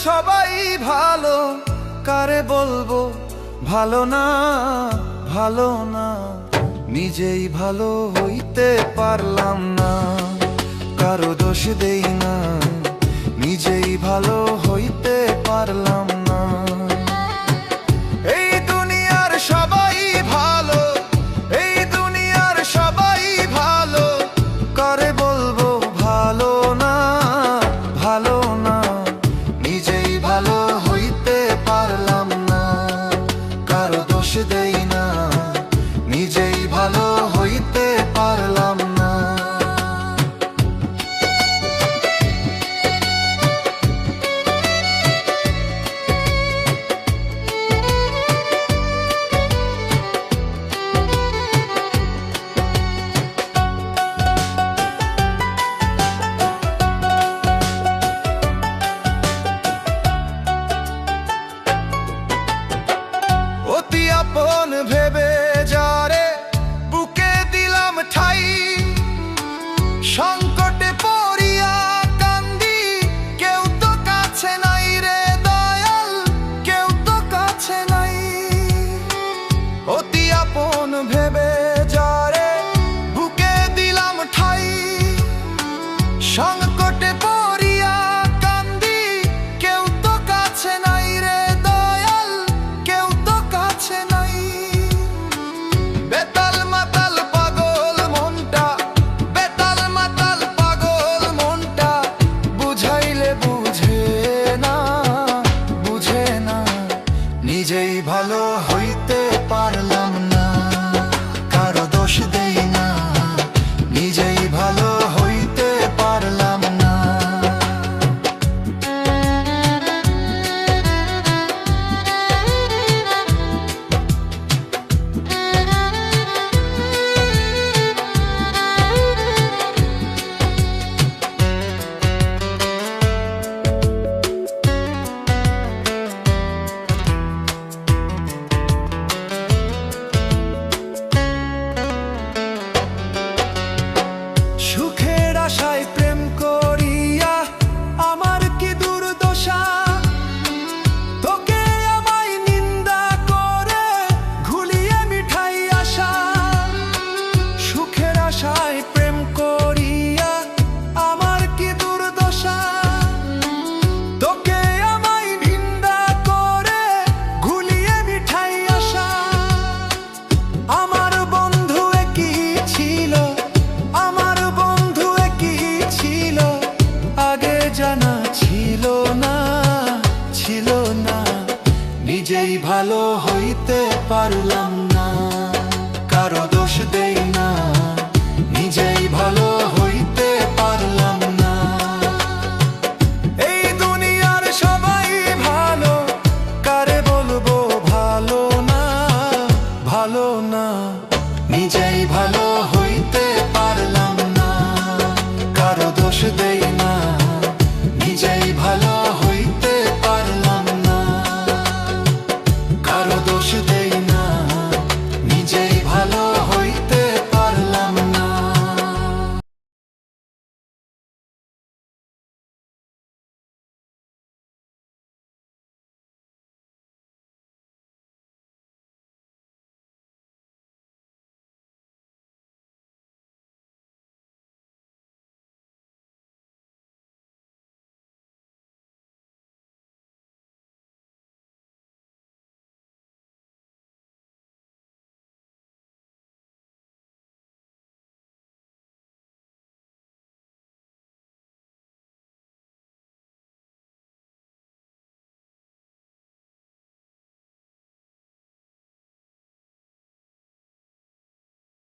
সবাই ভালো, কারে বলবো ভালো না, ভালো না। নিজেই ভালো হইতে পারলাম না, কারো দোষ দেই না, নিজেই ভালো হইতে পারলাম না। এই দুনিয়ার সবাই ভালো, এই দুনিয়ার সবাই ভালো, কারে বলবো ভালো না, ভালো না। নিজেই ভালো হইতে পারলাম না, কারো দোষ দেই না, নিজেই ভালো হইতে পারলাম না। অতি আপন ভেবে যারে বুকে দিলাম ঠাই, সংকটে পড়িয়া কান্দি, কেউ তো কাছে নাই রে দয়াল, কেউ তো কাছে নাই। অতি আপন ভেবে যারে বুকে দিলাম ঠাই, সংকটে পড়িয়া কান্দি, কেউ তো কাছে নাই রে দয়াল, কেউ তো কাছে নাই। বেতাল মাতাল পাগল মনটা, বেতাল মাতাল পাগল মনটা, বুঝাইলে বুঝে না, বুঝে না। নিজেই ভালো হইতে পারলাম না, কারো দোষ দেই না, নিজেই ভালো হইতে পারলাম না। সুখের আশায় প্রেম করিয়া আমার কি দুর্দশা, তোকে আমায় নিন্দা করে ঘুলিয়ে মিঠাই আশা। সুখের আশায় প্রেম করিয়া আমার কি দুর্দশা, তোকে আমায় নিন্দা করে ঘুলিয়ে মিঠাই আশা। আমার বন্ধু একই ছিল, আমার বন্ধু একই ছিল, আগে জানা ছিল না, ছিল না। নিজেই ভালো হইতে পারলাম